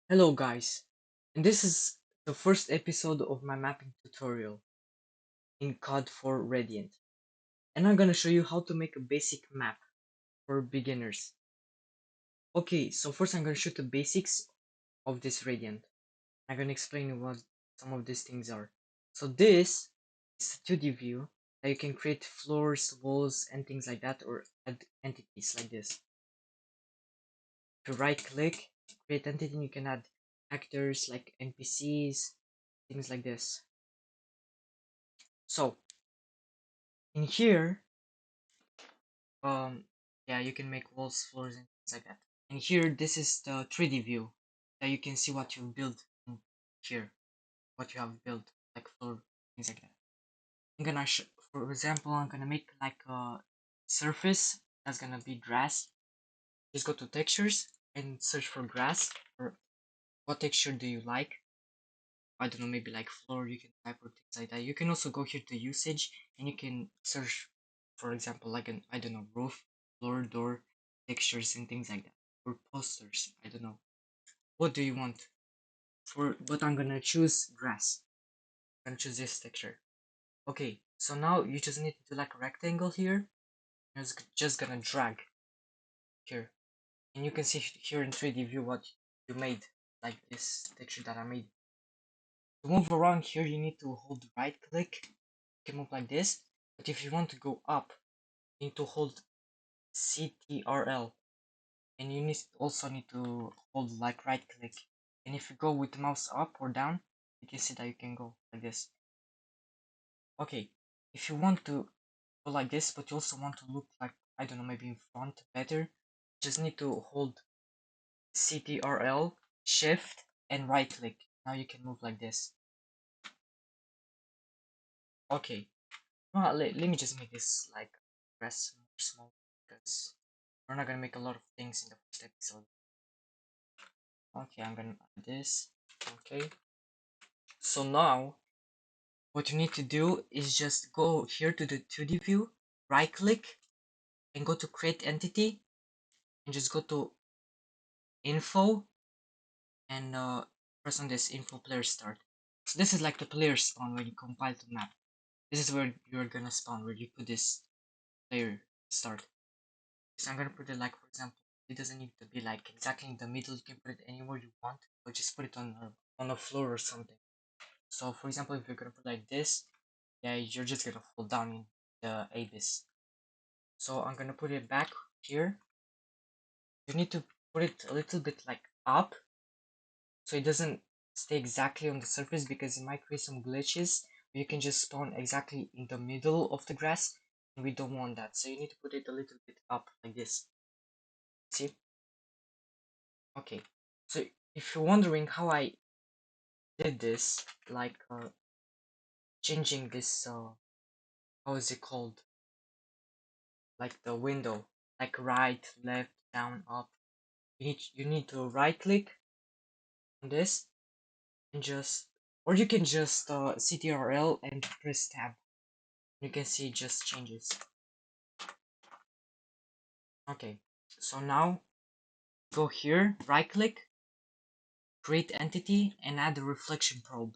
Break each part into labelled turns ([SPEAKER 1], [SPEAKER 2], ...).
[SPEAKER 1] Hello guys, and this is the first episode of my mapping tutorial in COD 4 Radiant, and I'm gonna show you how to make a basic map for beginners. Okay, so first I'm gonna show the basics of this Radiant. I'm gonna explain what some of these things are. So this is a 2D view that you can create floors, walls, and things like that, or add entities like this. If you right click, create entity, and you can add actors like NPCs, things like this. So in here, um, yeah, you can make walls, floors, and things like that. And here, this is the 3D view that you can see what you built in here, what you have built, like floor, things like that. I'm gonna, for example, I'm gonna make like a surface that's gonna be grass. Just go to textures and search for grass, or what texture do you like? I don't know, maybe like floor, you can type or things like that. You can also go here to usage and you can search, for example, like an, I don't know, roof, floor, door, textures and things like that. Or posters, I don't know. What do you want? But I'm gonna choose grass. I'm gonna choose this texture. Okay, so now you just need to do like a rectangle here. You're just gonna drag here. And you can see here in 3D view what you made, like this texture that I made. To move around here, you need to hold right click. You can move like this. But if you want to go up, you need to hold CTRL. And you also need to hold like right click. And if you go with the mouse up or down, you can see that you can go like this. Okay, if you want to go like this, but you also want to look like, I don't know, maybe in front better, just need to hold CTRL, shift, and right click. Now you can move like this. Okay, well, let me just make this like press more small because we're not gonna make a lot of things in the first episode. Okay, I'm gonna add this. Okay, so now what you need to do is just go here to the 2D view, right click, and go to create entity, and just go to info and press on this info player start. So this is like the player spawn when you compile the map. This is where you're gonna spawn, where you put this player start. So I'm gonna put it like, for example, it doesn't need to be like exactly in the middle. You can put it anywhere you want, or just put it on the floor or something. So for example, if you're gonna put like this, yeah, you're just gonna fall down in the abyss. So I'm gonna put it back here. You need to put it a little bit like up, so it doesn't stay exactly on the surface because it might create some glitches. You can just spawn exactly in the middle of the grass, and we don't want that. So you need to put it a little bit up like this. See? Okay. So if you're wondering how I did this, like changing this, how is it called? Like the window, like right, left, down, up. You need to right click on this and just, or you can just CTRL and press tab. You can see it just changes. Okay, so now go here, right click, create entity, and add the reflection probe.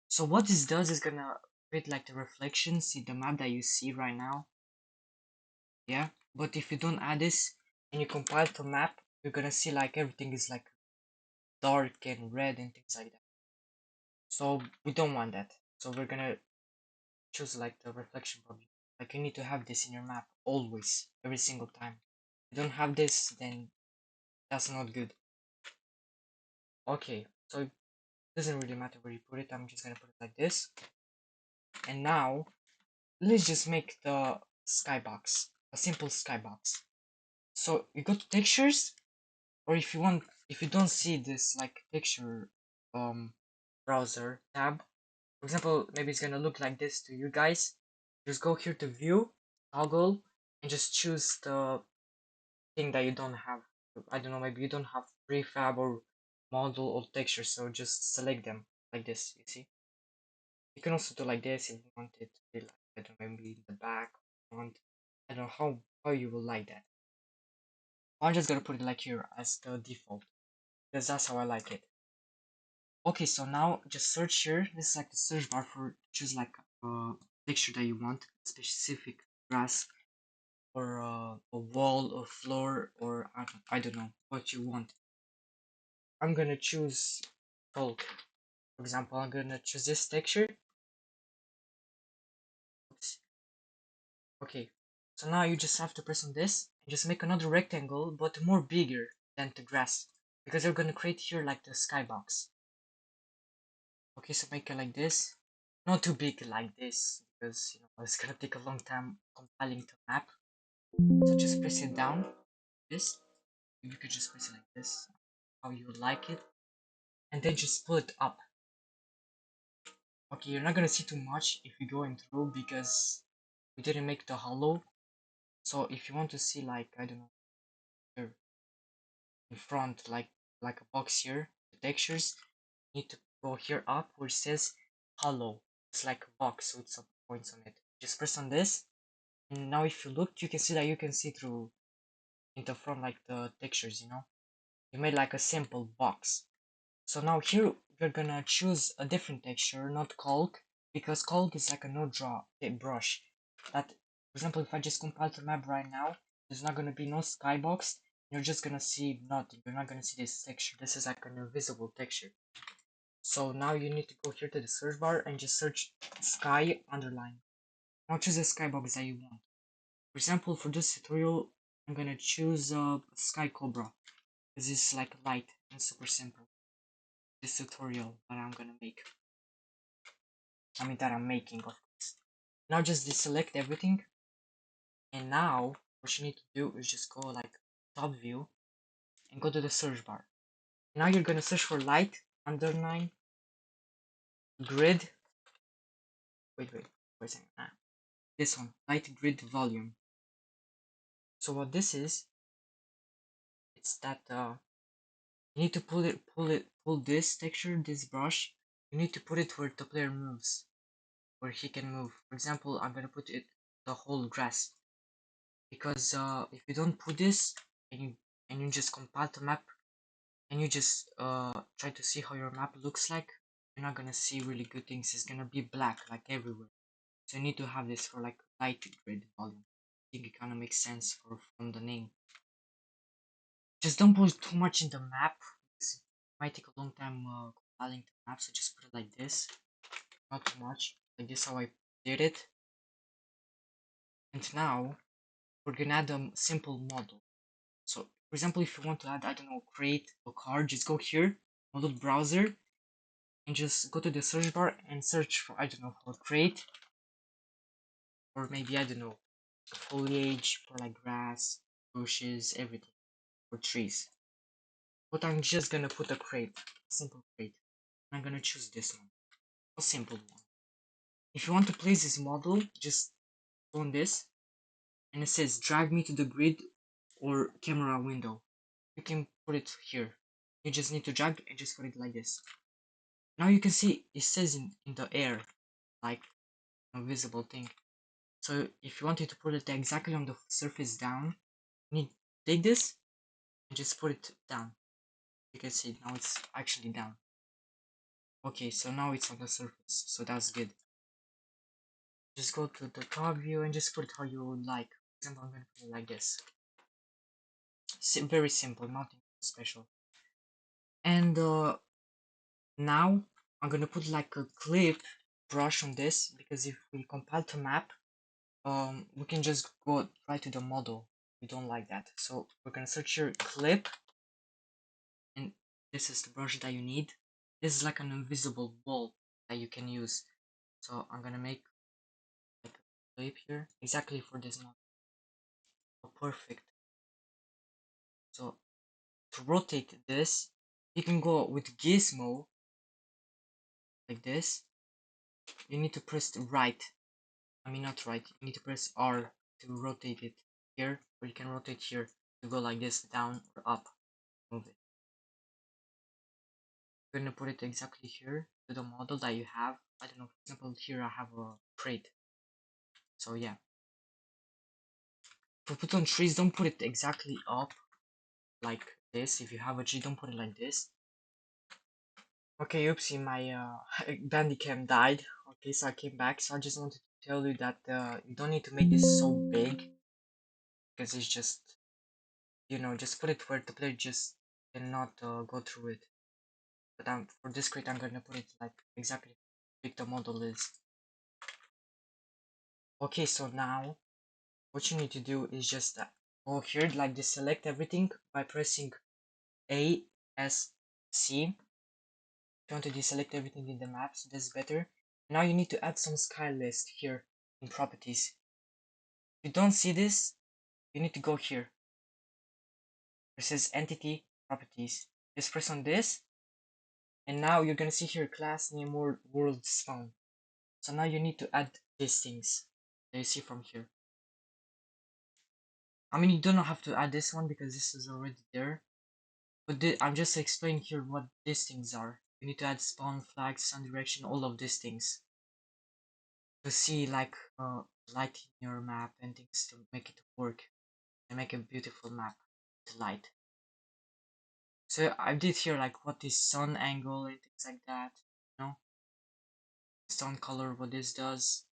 [SPEAKER 1] So what this does is gonna create like the reflection, see the map that you see right now. Yeah, but if you don't add this and you compile to map, you're gonna see like everything is like dark and red and things like that. So we don't want that. So we're gonna choose like the reflection probe. Like you need to have this in your map always, every single time. If you don't have this, then that's not good. Okay, so it doesn't really matter where you put it. I'm just gonna put it like this. And now let's just make the skybox, a simple skybox. So you go to textures, or if you want, if you don't see this like texture browser tab, for example, maybe it's gonna look like this to you guys. Just go here to view, toggle, and just choose the thing that you don't have. I don't know, maybe you don't have prefab or model or texture, so just select them like this, you see. You can also do like this if you want it to be like, I don't know, maybe in the back, front. I don't know how you will like that. I'm just gonna put it like here as the default. because that's how I like it. Okay, so now just search here. This is like the search bar for choose like a texture that you want, specific grass or a wall or floor or I don't know what you want. I'm gonna choose bulk. For example, I'm gonna choose this texture. Oops. Okay, so now you just have to press on this and just make another rectangle, but more bigger than the grass, because you're gonna create here like the skybox. Okay, so make it like this, not too big like this, because you know it's gonna take a long time compiling the map. So just press it down, this. You could just press it like this, how you like it, and then just pull it up. Okay, you're not gonna see too much if you're going through because we didn't make the hollow. So if you want to see like I don't know here in front like a box here, the textures, you need to go here up where it says hollow. It's like a box with some points on it. Just press on this, and now if you look, you can see that you can see through in the front like the textures. You know, you made like a simple box. So now here we're gonna choose a different texture, not caulk, because caulk is like a no draw brush. That, for example, if I just compile the map right now, there's not gonna be no skybox. You're just gonna see nothing. You're not gonna see this texture. This is like an invisible texture. So now you need to go here to the search bar and just search sky underline. Now choose the skybox that you want. For example, for this tutorial, I'm gonna choose sky cobra because it's like light and super simple. This tutorial that I'm gonna make. I mean that I'm making, of course. Now just deselect everything, and now what you need to do is just go like top view and go to the search bar. Now you're gonna search for light underline grid. Wait a second. This one, light grid volume. So what this is, it's that you need to pull this texture, this brush. You need to put it where the player moves, where he can move. For example, I'm gonna put it the whole grass. Because if you don't put this and you just compile the map and you just try to see how your map looks like, you're not gonna see really good things. It's gonna be black like everywhere. So you need to have this for like light grid volume. I think it kind of makes sense from the name. Just don't put too much in the map. It might take a long time compiling the map, so just put it like this, not too much. Like this, how I did it. And now we're gonna add a simple model. So, for example, if you want to add, I don't know, create a card, just go here, model browser, and just go to the search bar and search for, I don't know, for create, or maybe, I don't know, foliage, for like grass, bushes, everything, or trees. But I'm just gonna put a crate, a simple crate. I'm gonna choose this one, a simple one. If you want to place this model, just go on this, and it says drag me to the grid or camera window. You can put it here. You just need to drag and just put it like this. Now you can see it says in the air, like a visible thing. So if you wanted to put it exactly on the surface down, you need to take this and just put it down. You can see now it's actually down. Okay, so now it's on the surface, so that's good. Just go to the top view and just put it how you would like. For example, I'm gonna put it like this. Very simple, nothing special. And now I'm gonna put like a clip brush on this because if we compile to map, we can just go right to the model. We don't like that, so we're gonna search your clip, and this is the brush that you need. This is like an invisible wall that you can use. So I'm gonna make like a clip here exactly for this model. Oh, perfect. So to rotate this, you can go with gizmo like this. You need to press the right. I mean not right. You need to press R to rotate it here, or you can rotate here to go like this, down or up. Move it. You're gonna put it exactly here to the model that you have. I don't know, for example, here I have a crate. So yeah. To put on trees, don't put it exactly up, like this. If you have a G, don't put it like this. Okay, oopsie, my Bandicam died. Okay, so I came back. So I just wanted to tell you that you don't need to make this so big, because it's just, you know, just put it where the player just cannot go through it. But for this crate, I'm gonna put it like exactly how big the model is. Okay, so now what you need to do is just go here, like just select everything by pressing A, S, C. If you want to deselect everything in the map, so this is better. Now you need to add some sky list here in properties. If you don't see this, you need to go here. It says entity properties. Just press on this, and now you're gonna see here class name Worldspawn. So now you need to add these things that you see from here. I mean, you don't have to add this one because this is already there. But I'm just explaining here what these things are. You need to add spawn flags, sundirection, all of these things to see like light in your map and things to make it work and make a beautiful map with light. So I did here like what is sun angle and things like that, you know, sun color, what this does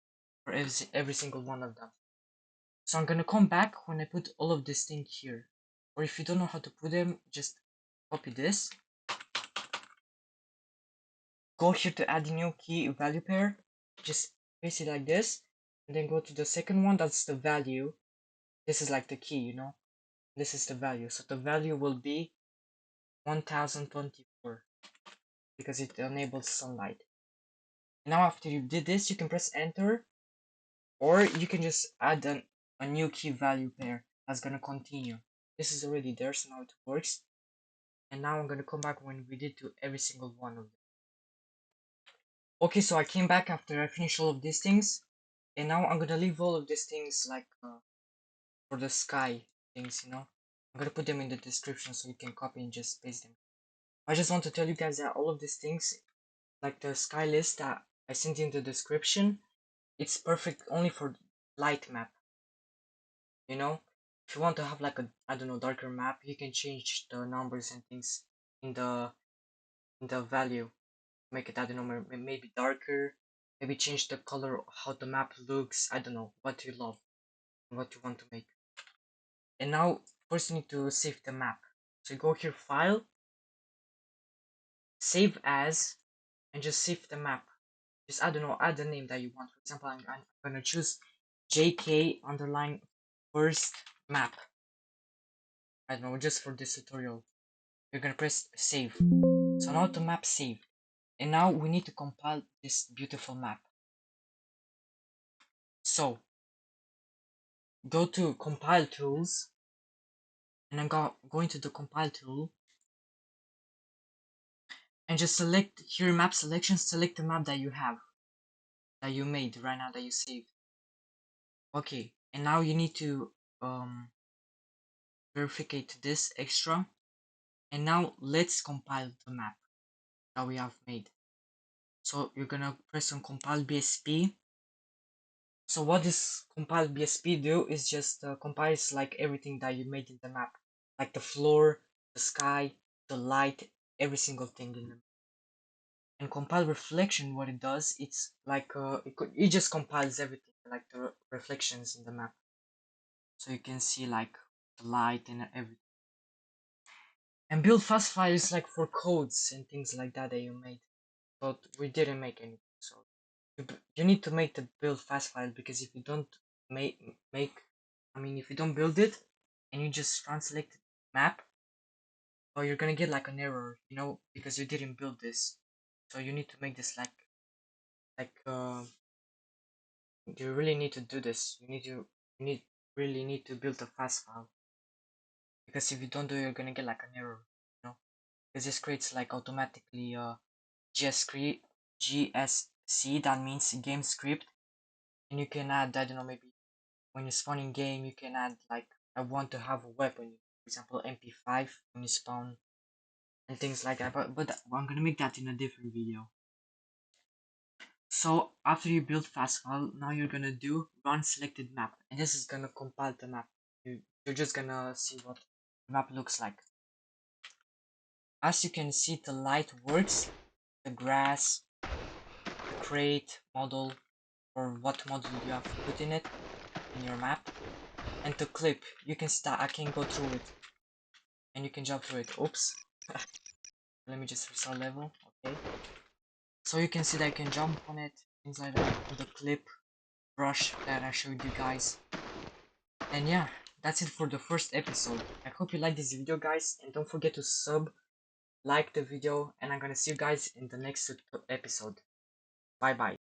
[SPEAKER 1] for every single one of them. So I'm gonna come back when I put all of this thing here. Or if you don't know how to put them, just copy this. Go here to add new key value pair. Just paste it like this. And then go to the second one, that's the value. This is like the key, you know. This is the value. So the value will be 1024 because it enables sunlight. Now after you did this, you can press enter, or you can just add a new key value pair that's gonna continue. This is already there, so now it works. And now I'm gonna come back when we did to every single one of them. Okay, so I came back after I finished all of these things, and now I'm gonna leave all of these things like for the sky things, you know. I'm gonna put them in the description so you can copy and just paste them. I just want to tell you guys that all of these things, like the sky list that I sent in the description, it's perfect only for light map. You know, if you want to have like a, I don't know, darker map, you can change the numbers and things in the value, make it, I don't know, maybe darker, maybe change the color, how the map looks, I don't know, what you love, what you want to make. And now first you need to save the map. So you go here, file, save as, and just save the map. Just, I don't know, add the name that you want. For example, I'm gonna choose JK underline first map. I don't know, just for this tutorial. You're gonna press save. So now the map saved. And now we need to compile this beautiful map. So go to compile tools, and then go into the compile tool, and just select here map selection, select the map that you have, that you made right now, that you saved. Okay, and now you need to verificate this extra, and now let's compile the map that we have made. So you're gonna press on compile BSP. So what this compile BSP do is just compiles like everything that you made in the map, like the floor, the sky, the light, every single thing in the map. And compile reflection, what it does, it's like it just compiles everything, like the reflections in the map, so you can see like the light and everything. And build fast file is like for codes and things like that that you made, but we didn't make anything. So you need to make the build fast file, because if you don't make I mean, if you don't build it and you just translate the map, or you're gonna get like an error, you know, because you didn't build this. So you need to make this like you really need to do this. You really need to build a fast file, because if you don't do it, you're gonna get like an error, you know, because this creates like automatically GSC, that means game script, and you can add, I don't know, maybe when you spawn in game, you can add like, I want to have a weapon, for example MP5 when you spawn, and things like that. But I'm gonna make that in a different video. So after you build fast file, now you're gonna do run selected map, and this is gonna compile the map. You're just gonna see what the map looks like. as you can see, the light works. The grass, the crate model, or what model you have put in it in your map, and the clip. You can see that I can go through it, and you can jump through it. Oops. Let me just restart level. Okay. So you can see that I can jump on it, things like that, on the clip brush that I showed you guys. And yeah, that's it for the first episode. I hope you like this video, guys, and don't forget to like the video, and I'm gonna see you guys in the next episode. Bye bye.